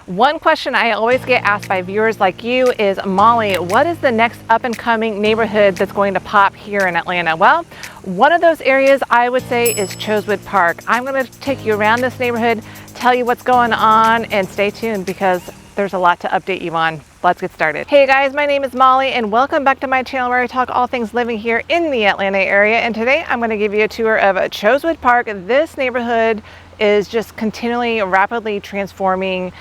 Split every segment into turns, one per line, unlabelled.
One question I always get asked by viewers like you is, Molly, what is the next up and coming neighborhood that's going to pop here in Atlanta? Well, one of those areas I would say is Chosewood Park. I'm going to take you around this neighborhood, tell you what's going on, and stay tuned because there's a lot to update you on. Let's get started. Hey guys, my name is Molly and welcome back to my channel where I talk all things living here in the Atlanta area. And today I'm going to give you a tour of Chosewood Park. This neighborhood is just continually rapidly transforming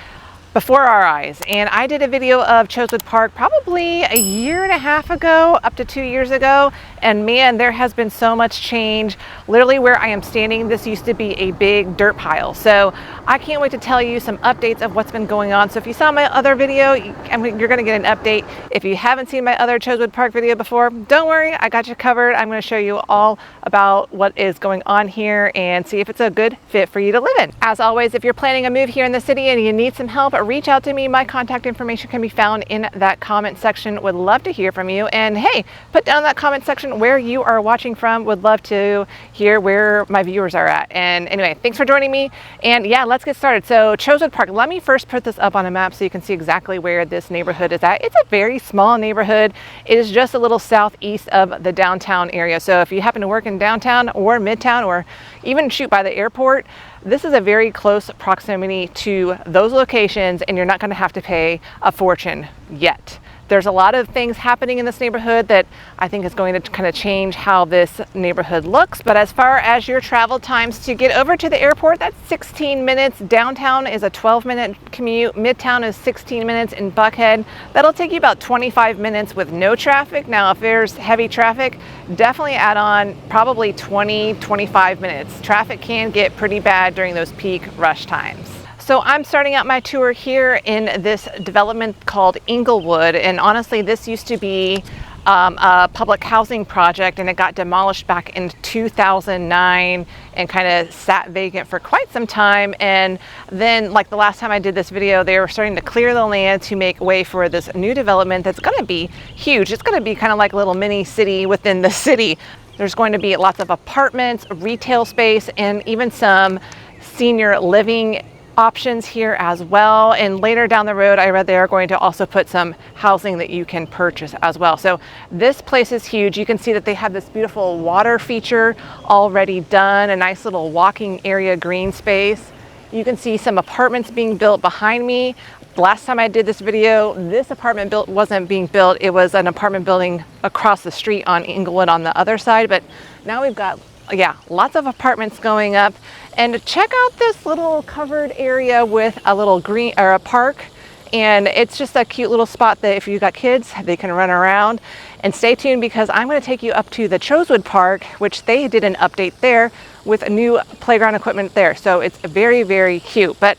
before our eyes. And I did a video of Chosewood Park probably a year and a half ago, up to 2 years ago. And man, there has been so much change. Literally where I am standing, this used to be a big dirt pile. So I can't wait to tell you some updates of what's been going on. So if you saw my other video, you're gonna get an update. If you haven't seen my other Chosewood Park video before, don't worry, I got you covered. I'm gonna show you all about what is going on here and see if it's a good fit for you to live in. As always, if you're planning a move here in the city and you need some help, reach out to me. My contact information can be found in that comment section. Would love to hear from you. And hey, put down in that comment section where you are watching from. Would love to hear where my viewers are at. And anyway, thanks for joining me. And yeah, let's get started. So Chosewood Park, let me first put this up on a map so you can see exactly where this neighborhood is at. It's a very small neighborhood. It is just a little southeast of the downtown area. So if you happen to work in downtown or midtown or even shoot by the airport, this is a very close proximity to those locations and you're not going to have to pay a fortune yet. There's a lot of things happening in this neighborhood that I think is going to kind of change how this neighborhood looks. But as far as your travel times to get over to the airport, that's 16 minutes. Downtown is a 12-minute commute. Midtown is 16 minutes. In Buckhead, that'll take you about 25 minutes with no traffic. Now, if there's heavy traffic, definitely add on probably 20-25 minutes. Traffic can get pretty bad during those peak rush times. So I'm starting out my tour here in this development called Englewood, and honestly this used to be a public housing project and it got demolished back in 2009 and kind of sat vacant for quite some time. And then like the last time I did this video, they were starting to clear the land to make way for this new development that's going to be huge. It's going to be kind of like a little mini city within the city. There's going to be lots of apartments, retail space, and even some senior living options here as well. And later down the road, I read they are going to also put some housing that you can purchase as well. So this place is huge. You can see that they have this beautiful water feature already done, a nice little walking area green space. You can see some apartments being built behind me. Last time I did this video, this apartment wasn't being built. It was an apartment building across the street on Englewood on the other side. But now we've got, yeah, lots of apartments going up. And check out this little covered area with a little green or a park. And it's just a cute little spot that if you got kids, they can run around. And stay tuned because I'm going to take you up to the Chosewood Park, which they did an update there with new playground equipment there. So it's very, very cute. But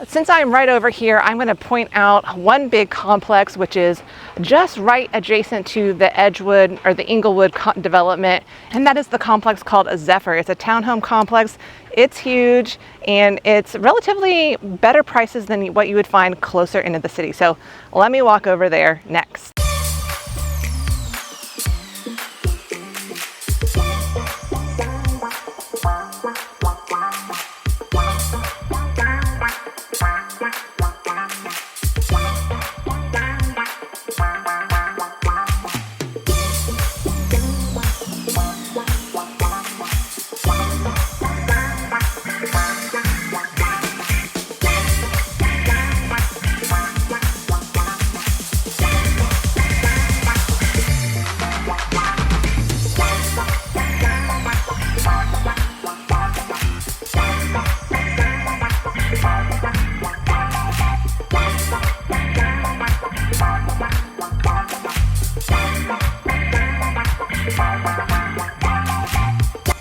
since I'm right over here, I'm going to point out one big complex, which is just right adjacent to the Edgewood or the Englewood development. And that is the complex called Zephyr. It's a townhome complex. It's huge and it's relatively better prices than what you would find closer into the city. So let me walk over there next.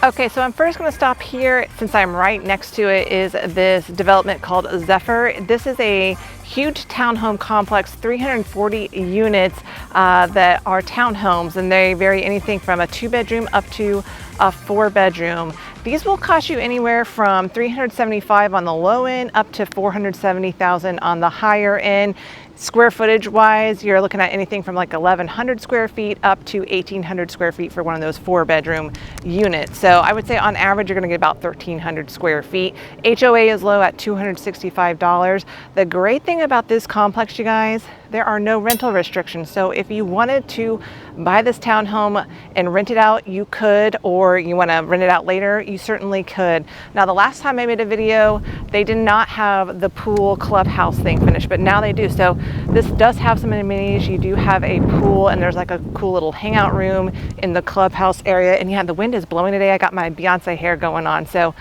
Okay, so I'm first going to stop here since I'm right next to it is this development called Zephyr. This is a huge townhome complex, 340 units that are townhomes, and they vary anything from a 2-bedroom up to a 4-bedroom. These will cost you anywhere from $375,000 on the low end up to $470,000 on the higher end. Square footage wise, you're looking at anything from like 1,100 square feet up to 1,800 square feet for one of those 4-bedroom units. So So I would say on average, you're gonna get about 1,300 square feet. HOA is low at $265. The great thing about this complex, you guys, there are no rental restrictions. So if you wanted to buy this townhome and rent it out, you could, or you wanna rent it out later, you certainly could. Now, the last time I made a video, they did not have the pool clubhouse thing finished, but now they do. So this does have some amenities. You do have a pool, and there's like a cool little hangout room in the clubhouse area. And yeah, the wind is blowing today. I got my Beyonce hair going on. So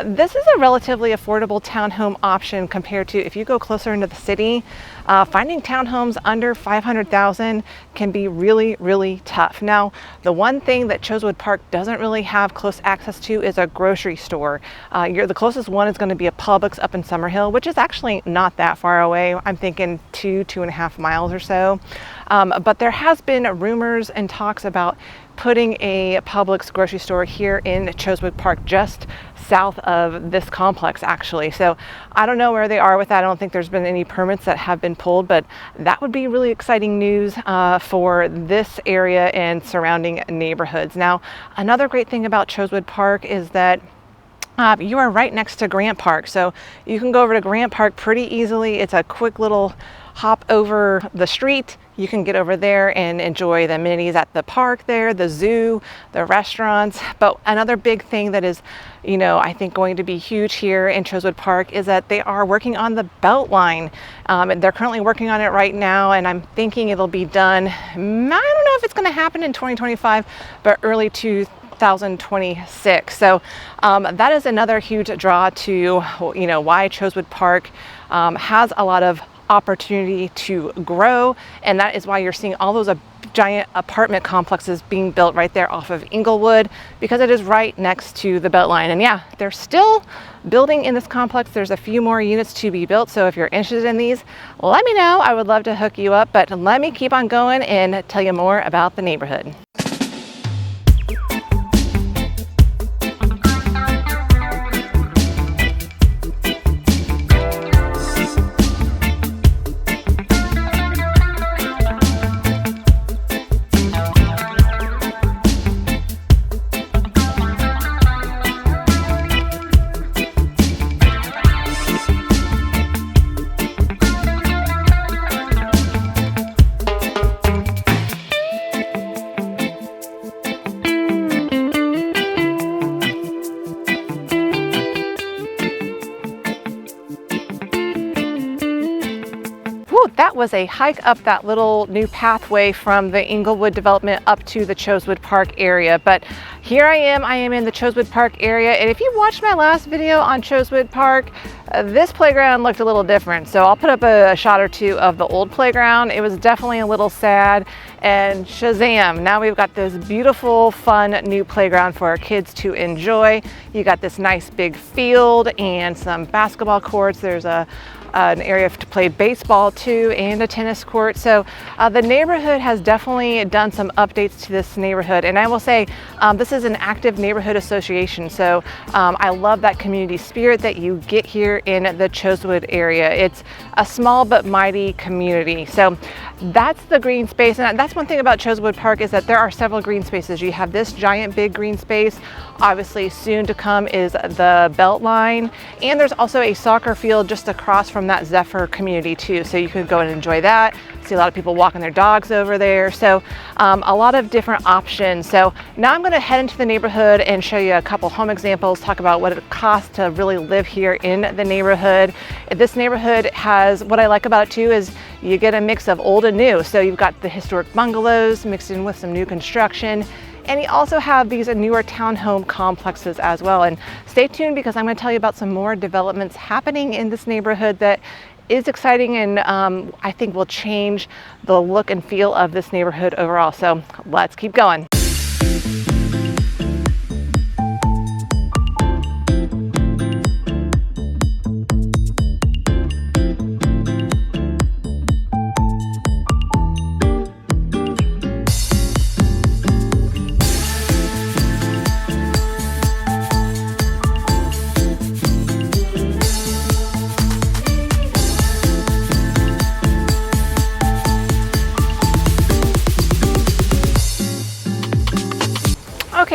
this is a relatively affordable townhome option compared to if you go closer into the city. Finding townhomes under 500,000 can be really, really tough. Now, the one thing that Chosewood Park doesn't really have close access to is a grocery store. The closest one is going to be a Publix up in Summerhill, which is actually not that far away. I'm thinking 2.5 miles or so. But there has been rumors and talks about putting a Publix grocery store here in Chosewood Park, just south of this complex actually. So I don't know where they are with that. I don't think there's been any permits that have been pulled, but that would be really exciting news for this area and surrounding neighborhoods. Now, another great thing about Chosewood Park is that you are right next to Grant Park. So you can go over to Grant Park pretty easily. It's a quick little hop over the street. You can get over there and enjoy the amenities at the park there, the zoo, the restaurants. But another big thing that is, I think going to be huge here in Chosewood Park is that they are working on the Beltline. And they're currently working on it right now, and I'm thinking it'll be done. I don't know if it's going to happen in 2025, but early 2026. So that is another huge draw to, why Chosewood Park has a lot of opportunity to grow, and that is why you're seeing all those giant apartment complexes being built right there off of Englewood, because it is right next to the Beltline. And yeah, they're still building in this complex. There's a few more units to be built, so if you're interested in these, let me know. I would love to hook you up, but let me keep on going and tell you more about the neighborhood. That was a hike up that little new pathway from the Englewood development up to the Chosewood Park area. But here I am in the Chosewood Park area. And if you watched my last video on Chosewood Park, this playground looked a little different. So I'll put up a shot or two of the old playground. It was definitely a little sad. And shazam, now we've got this beautiful, fun new playground for our kids to enjoy. You got this nice big field and some basketball courts. There's an area to play baseball too, and a tennis court. So the neighborhood has definitely done some updates to this neighborhood. And I will say, this is an active neighborhood association. So I love that community spirit that you get here in the Chosewood area. It's a small but mighty community. So that's the green space. And that's one thing about Chosewood Park is that there are several green spaces. You have this giant big green space. Obviously soon to come is the Beltline. And there's also a soccer field just across from that Zephyr community too. So you could go and enjoy that. See a lot of people walking their dogs over there. So a lot of different options. So now I'm going to head into the neighborhood and show you a couple home examples, talk about what it costs to really live here in the neighborhood. This neighborhood has, what I like about it too is you get a mix of old and new. So you've got the historic bungalows mixed in with some new construction. And you also have these newer townhome complexes as well. And stay tuned because I'm going to tell you about some more developments happening in this neighborhood that is exciting and I think will change the look and feel of this neighborhood overall. So let's keep going.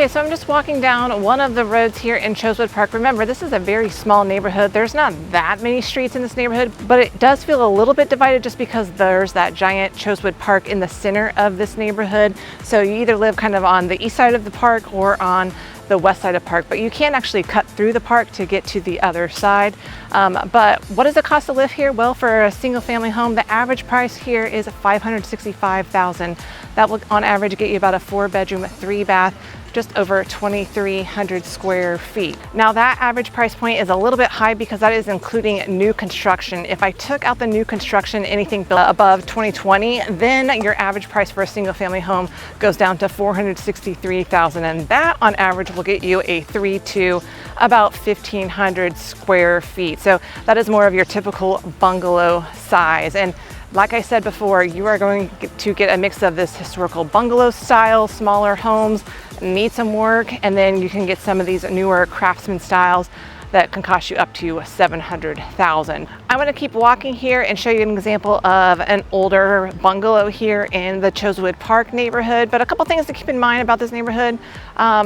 Okay, so I'm just walking down one of the roads here in Chosewood Park. Remember, this is a very small neighborhood. There's not that many streets in this neighborhood, but it does feel a little bit divided just because there's that giant Chosewood Park in the center of this neighborhood. So you either live kind of on the east side of the park or on the west side of the park, but you can actually cut through the park to get to the other side. But what does it cost to live here? Well, for a single family home, the average price here is $565,000. That will on average get you about a 4-bedroom, 3-bath, just over 2,300 square feet. Now that average price point is a little bit high because that is including new construction. If I took out the new construction, anything above 2020, then your average price for a single family home goes down to $463,000, and that on average will get you a 3-2, about 1,500 square feet. So that is more of your typical bungalow size. And like I said before, you are going to get a mix of this historical bungalow style, smaller homes, need some work, and then you can get some of these newer craftsman styles that can cost you up to $700,000. I'm going to keep walking here and show you an example of an older bungalow here in the Chosewood Park neighborhood. But a couple things to keep in mind about this neighborhood.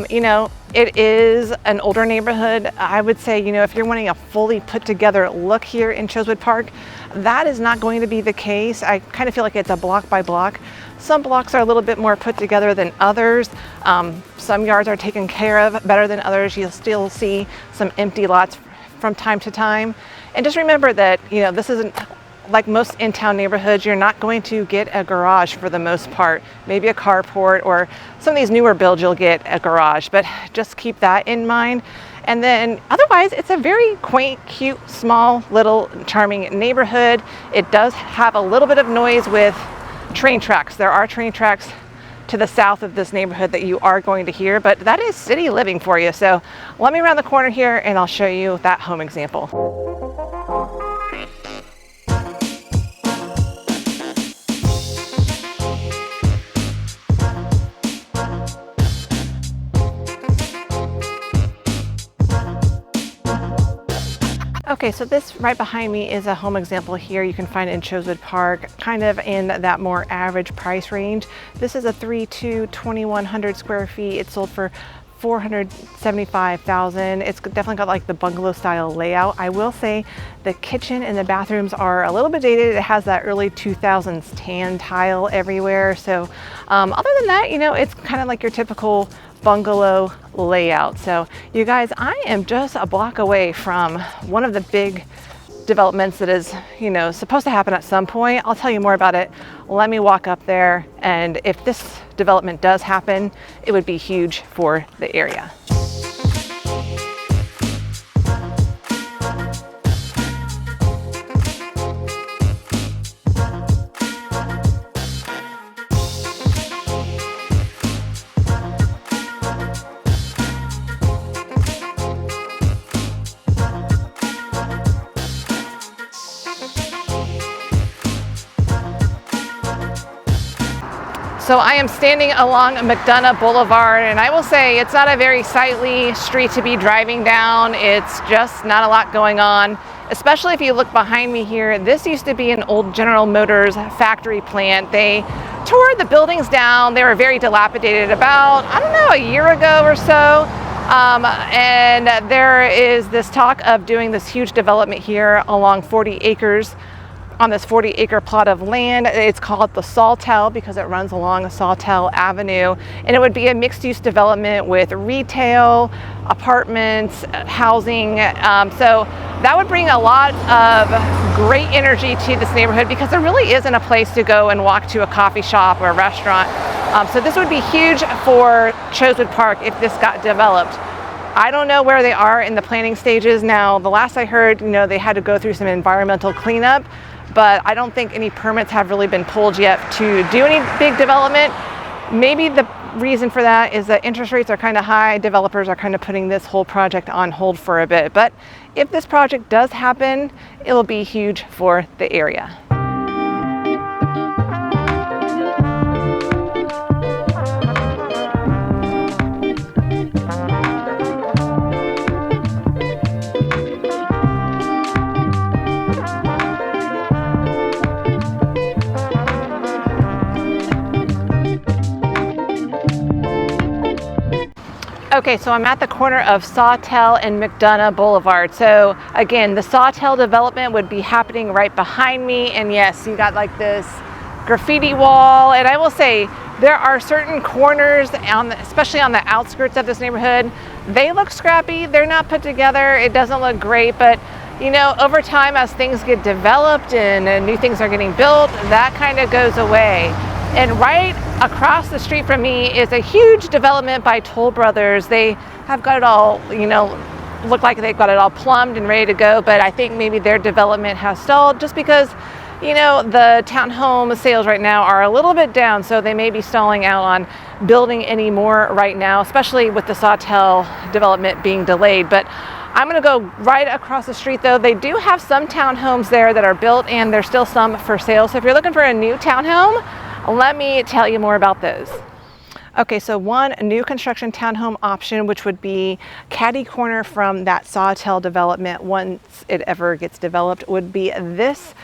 You know, it is an older neighborhood. I would say, you know, if you're wanting a fully put together look here in Chosewood Park, that is not going to be the case. I kind of feel like it's a block by block. Some blocks are a little bit more put together than others. Some yards are taken care of better than others. You'll still see some empty lots from time to time. And just remember that, you know, this isn't like most in-town neighborhoods. You're not going to get a garage for the most part. Maybe a carport, or some of these newer builds you'll get a garage, but just keep that in mind. And then otherwise, it's a very quaint, cute, small, little, charming neighborhood. It does have a little bit of noise with train tracks. There are train tracks to the south of this neighborhood that you are going to hear, but that is city living for you. So let me around the corner here and I'll show you that home example. Okay, so this right behind me is a home example here you can find in Chosewood Park, kind of in that more average price range. This is a 3-2, 2,100 square feet. It sold for $475,000. It's definitely got like the bungalow style layout. I will say the kitchen and the bathrooms are a little bit dated. It has that early 2000s tan tile everywhere. So other than that, you know, it's kind of like your typical bungalow layout. So you guys, I am just a block away from one of the big developments that is, you know, supposed to happen at some point. I'll tell you more about it. Let me walk up there, and if this development does happen, it would be huge for the area. So I am standing along McDonough Boulevard, and I will say it's not a very sightly street to be driving down. It's just not a lot going on, especially if you look behind me here. This used to be an old General Motors factory plant. They tore the buildings down. They were very dilapidated about, I don't know, a year ago or so. And there is this talk of doing this huge development here along 40 acres. On this 40-acre plot of land. It's called the Sawtell because it runs along Sawtell Avenue, and it would be a mixed-use development with retail, apartments, housing. So that would bring a lot of great energy to this neighborhood because there really isn't a place to go and walk to a coffee shop or a restaurant. So this would be huge for Chosewood Park if this got developed. I don't know where they are in the planning stages now. The last I heard, you know, they had to go through some environmental cleanup, but I don't think any permits have really been pulled yet to do any big development. Maybe the reason for that is that interest rates are kind of high. Developers are kind of putting this whole project on hold for a bit. But if this project does happen, it will be huge for the area. Okay, so I'm at the corner of Sawtell and McDonough Boulevard. So again, the Sawtell development would be happening right behind me. And yes, you got like this graffiti wall. And I will say, there are certain corners, especially on the outskirts of this neighborhood, they look scrappy, they're not put together, it doesn't look great, but you know, over time as things get developed and new things are getting built, that kind of goes away. And right across the street from me is a huge development by Toll Brothers. They have got it all, you know, look like they've got it all plumbed and ready to go, but I think maybe their development has stalled just because, you know, the townhome sales right now are a little bit down, so they may be stalling out on building any more right now, especially with the Sawtell development being delayed. But I'm gonna go right across the street though. They do have some townhomes there that are built and there's still some for sale. So if you're looking for a new townhome, let me tell you more about those. Okay, so one new construction townhome option, which would be catty corner from that Sawtell development once it ever gets developed, would be this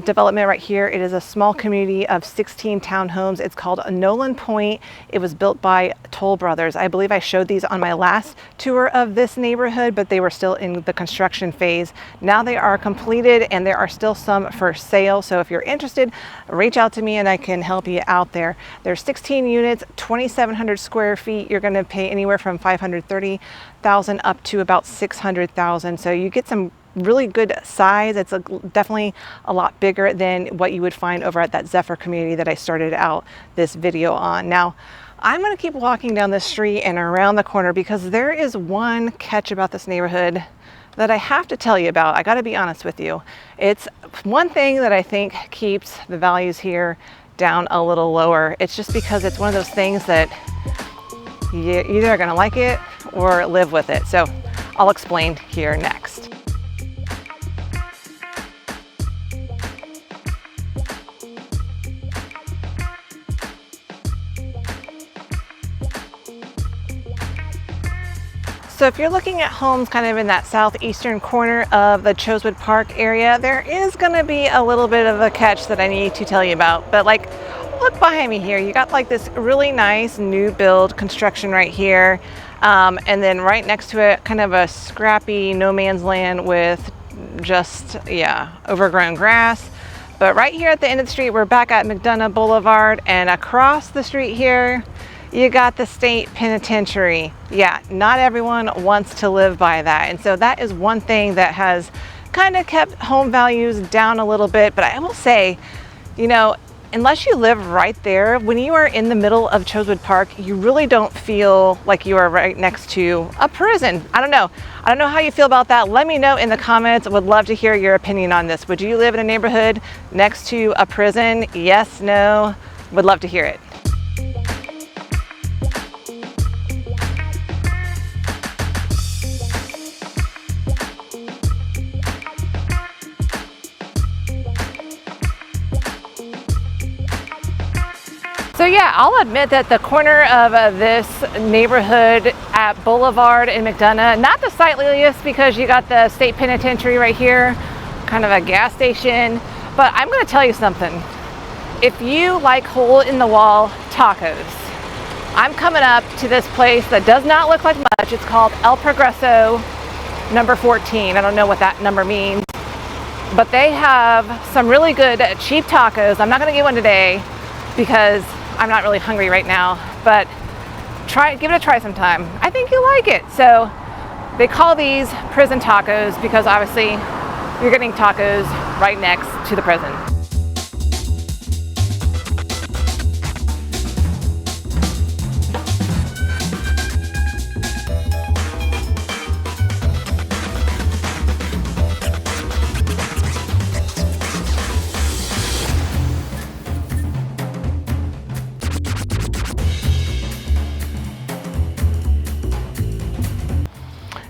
development right here. It is a small community of 16 townhomes. It's called Nolan Point. It was built by Toll Brothers. I believe I showed these on my last tour of this neighborhood, but they were still in the construction phase. Now they are completed and there are still some for sale. So if you're interested, reach out to me and I can help you out there. There's 16 units, 2,700 square feet. You're going to pay anywhere from $530,000 up to about $600,000. So you get some really good size. It's definitely a lot bigger than what you would find over at that Zephyr community that I started out this video on. Now, I'm going to keep walking down the street and around the corner because there is one catch about this neighborhood that I have to tell you about. I got to be honest with you. It's one thing that I think keeps the values here down a little lower. It's just because it's one of those things that you either are going to like it or live with it. So I'll explain here next. So if you're looking at homes kind of in that southeastern corner of the Chosewood Park area, there is going to be a little bit of a catch that I need to tell you about. But like, look behind me here. You got like this really nice new build construction right here. And then right next to it, kind of a scrappy no man's land with just, yeah, overgrown grass. But right here at the end of the street, we're back at McDonough Boulevard, and across the street here, you got the state penitentiary. Yeah, not everyone wants to live by that. And so that is one thing that has kind of kept home values down a little bit. But I will say, you know, unless you live right there, when you are in the middle of Chosewood Park, you really don't feel like you are right next to a prison. I don't know how you feel about that. Let me know in the comments. I would love to hear your opinion on this. Would you live in a neighborhood next to a prison? Yes, no? Would love to hear it. So yeah, I'll admit that the corner of this neighborhood at Boulevard and McDonough, not the sightliest because you got the state penitentiary right here, kind of a gas station, but I'm gonna tell you something. If you like hole-in-the-wall tacos, I'm coming up to this place that does not look like much. It's called El Progreso number 14. I don't know what that number means, but they have some really good cheap tacos. I'm not gonna get one today because I'm not really hungry right now, but give it a try sometime. I think you'll like it. So they call these prison tacos because obviously you're getting tacos right next to the prison.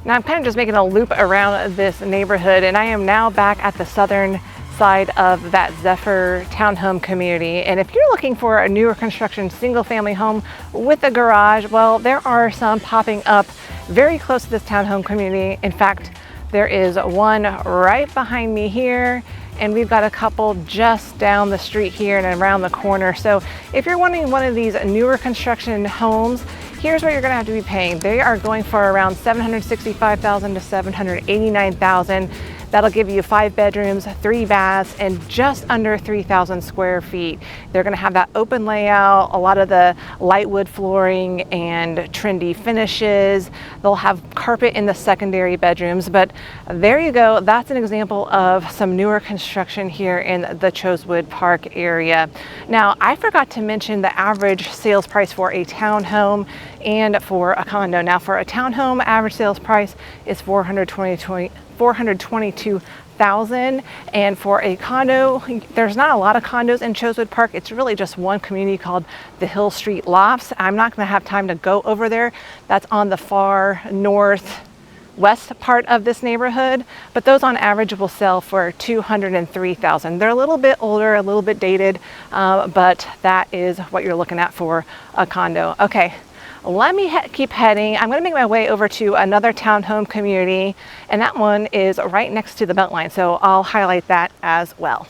Now I'm kind of just making a loop around this neighborhood, and I am now back at the southern side of that Zephyr townhome community. And if you're looking for a newer construction single family home with a garage, well, there are some popping up very close to this townhome community. In fact, there is one right behind me here, and we've got a couple just down the street here and around the corner. So if you're wanting one of these newer construction homes, here's what you're going to have to be paying. They are going for around $765,000 to $789,000. That'll give you 5 bedrooms, 3 baths, and just under 3,000 square feet. They're going to have that open layout, a lot of the light wood flooring and trendy finishes. They'll have carpet in the secondary bedrooms, but there you go. That's an example of some newer construction here in the Chosewood Park area. Now, I forgot to mention the average sales price for a townhome and for a condo. Now, for a townhome, average sales price is $422,000, and for a condo, there's not a lot of condos in Chosewood Park. It's really just one community called the Hill Street Lofts. I'm not going to have time to go over there. That's on the far northwest part of this neighborhood, but those on average will sell for $203,000. They're a little bit older, a little bit dated, but that is what you're looking at for a condo. Okay. Let me keep heading. I'm going to make my way over to another townhome community, and that one is right next to the Beltline, so I'll highlight that as well.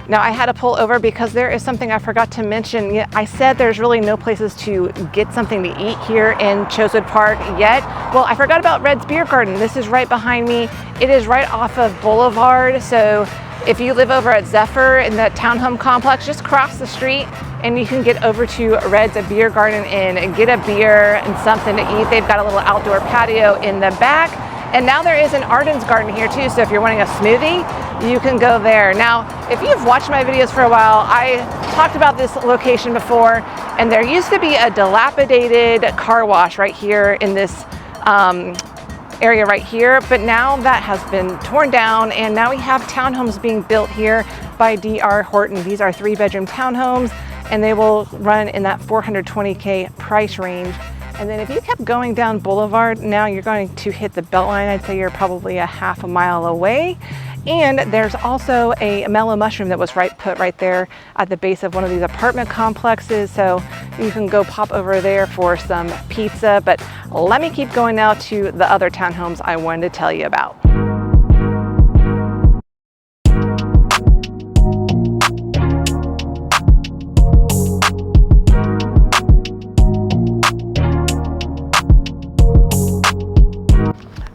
Now, I had to pull over because there is something I forgot to mention. I said there's really no places to get something to eat here in Chosewood Park yet. Well, I forgot about Red's Beer Garden. This is right behind me. It is right off of Boulevard. So if you live over at Zephyr in the townhome complex, just cross the street and you can get over to Red's Beer Garden and get a beer and something to eat. They've got a little outdoor patio in the back. And now there is an Arden's Garden here too, so if you're wanting a smoothie, you can go there. Now, if you've watched my videos for a while, I talked about this location before, and there used to be a dilapidated car wash right here in this area right here, but now that has been torn down, and now we have townhomes being built here by D.R. Horton. These are 3-bedroom townhomes, and they will run in that $420K price range. And then if you kept going down Boulevard, now you're going to hit the Beltline. I'd say you're probably a half a mile away. And there's also a Mellow Mushroom that was put right there at the base of one of these apartment complexes. So you can go pop over there for some pizza. But let me keep going now to the other townhomes I wanted to tell you about.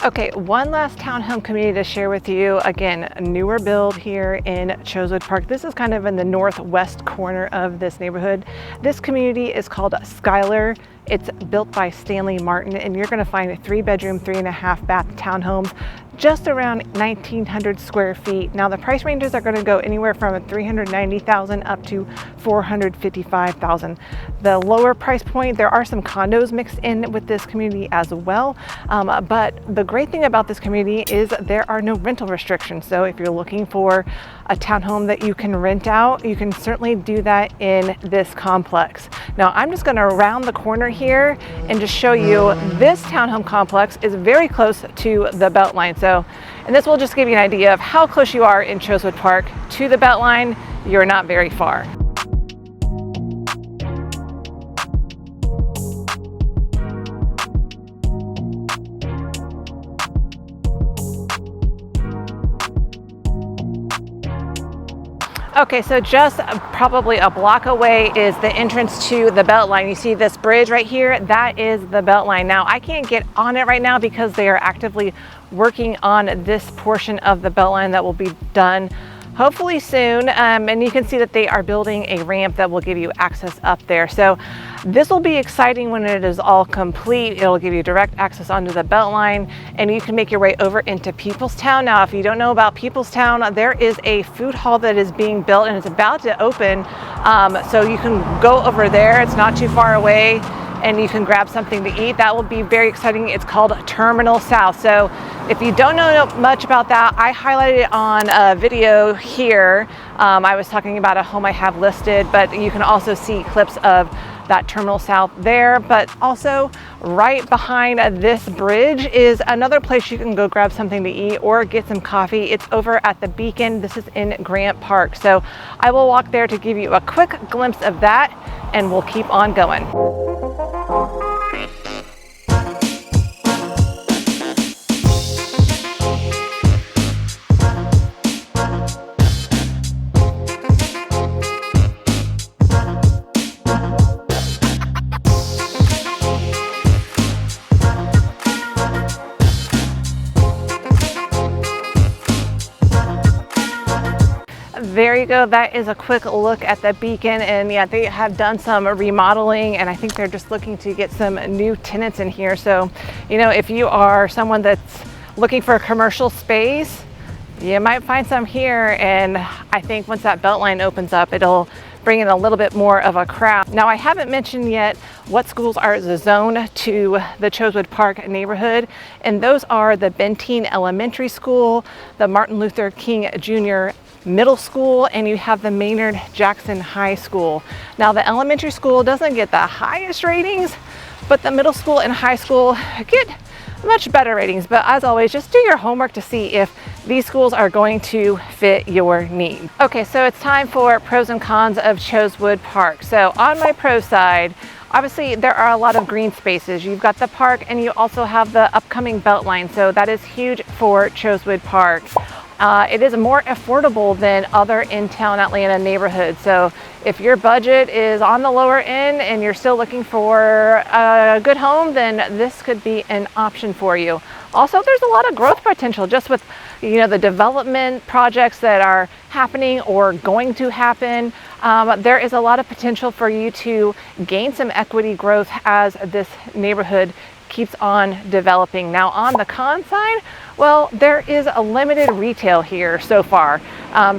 Okay, one last townhome community to share with you. Again, a newer build here in Chosewood Park. This is kind of in the northwest corner of this neighborhood. This community is called Schuyler. It's built by Stanley Martin, and you're gonna find a 3-bedroom, 3.5 bath townhomes, just around 1,900 square feet. Now the price ranges are gonna go anywhere from $390,000 up to $455,000. The lower price point, there are some condos mixed in with this community as well. But the great thing about this community is there are no rental restrictions. So if you're looking for a townhome that you can rent out, you can certainly do that in this complex. Now I'm just gonna round the corner here and just show you this townhome complex is very close to the Beltline. And this will just give you an idea of how close you are in Chosewood Park to the Beltline. You're not very far. Okay, so just probably a block away is the entrance to the Beltline. You see this bridge right here? That is the Beltline. Now, I can't get on it right now because they are actively working on this portion of the Beltline that will be done hopefully soon. And you can see that they are building a ramp that will give you access up there. So this will be exciting when it is all complete. It'll give you direct access onto the Beltline, and you can make your way over into Peoplestown. Now, if you don't know about Peoplestown, there is a food hall that is being built and it's about to open. So you can go over there. It's not too far away, and you can grab something to eat. That will be very exciting. It's called Terminal South. So if you don't know much about that, I highlighted it on a video here. I was talking about a home I have listed, but you can also see clips of that Terminal South there. But also right behind this bridge is another place you can go grab something to eat or get some coffee. It's over at the Beacon. This is in Grant Park. So I will walk there to give you a quick glimpse of that, and we'll keep on going. There you go. That is a quick look at the Beacon, and yeah, they have done some remodeling, and I think they're just looking to get some new tenants in here. So, you know, if you are someone that's looking for a commercial space, you might find some here, and I think once that Beltline opens up, it'll bring in a little bit more of a crowd. Now, I haven't mentioned yet what schools are zoned to the Chosewood Park neighborhood, and those are the Benteen Elementary School, the Martin Luther King Jr. Middle School, and you have the Maynard Jackson High School. Now, the elementary school doesn't get the highest ratings, but the middle school and high school get much better ratings. But as always, just do your homework to see if these schools are going to fit your needs. Okay, so it's time for pros and cons of Chosewood Park. So on my pro side, obviously there are a lot of green spaces. You've got the park, and you also have the upcoming Beltline, so that is huge for Chosewood Park. It is more affordable than other in-town Atlanta neighborhoods. So if your budget is on the lower end and you're still looking for a good home, then this could be an option for you. Also, there's a lot of growth potential just with, you know, the development projects that are happening or going to happen. There is a lot of potential for you to gain some equity growth as this neighborhood keeps on developing. Now, on the con side, well, there is a limited retail here so far.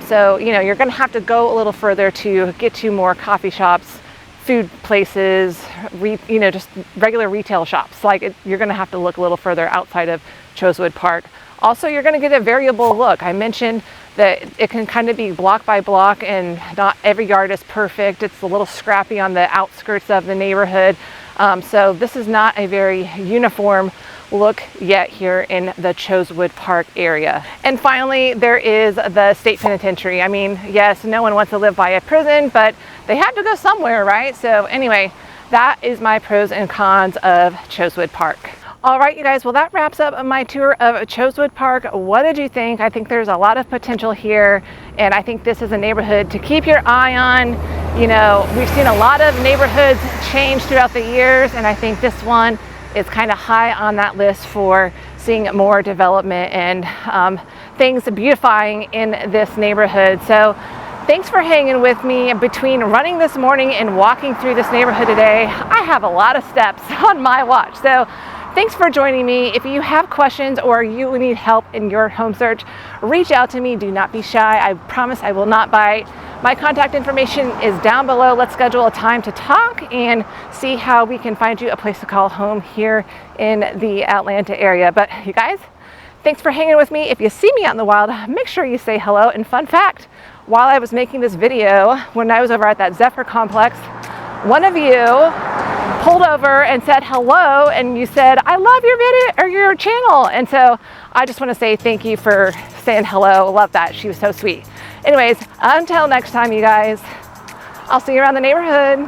So, you know, you're going to have to go a little further to get to more coffee shops, food places, you know, just regular retail shops. You're going to have to look a little further outside of Chosewood Park. Also, you're going to get a variable look. I mentioned that it can kind of be block by block, and not every yard is perfect. It's a little scrappy on the outskirts of the neighborhood. So this is not a very uniform look yet here in the Chosewood Park area. And finally, there is the state penitentiary. I mean, yes, no one wants to live by a prison, but they have to go somewhere, right? So anyway, that is my pros and cons of Chosewood Park. All right, you guys, well, that wraps up my tour of Chosewood Park. What did you think? I think there's a lot of potential here, and I think this is a neighborhood to keep your eye on. You know, we've seen a lot of neighborhoods change throughout the years, and I think this one is kind of high on that list for seeing more development and things beautifying in this neighborhood. So thanks for hanging with me. Between running this morning and walking through this neighborhood today, I have a lot of steps on my watch. So thanks for joining me. If you have questions or you need help in your home search, reach out to me. Do not be shy. I promise I will not bite. My contact information is down below. Let's schedule a time to talk and see how we can find you a place to call home here in the Atlanta area. But you guys, thanks for hanging with me. If you see me out in the wild, make sure you say hello. And fun fact, while I was making this video, when I was over at that Zephyr complex, one of you pulled over and said hello, and you said, "I love your video or your channel." And so I just want to say thank you for saying hello. Love that. She was so sweet. Anyways, until next time, you guys, I'll see you around the neighborhood.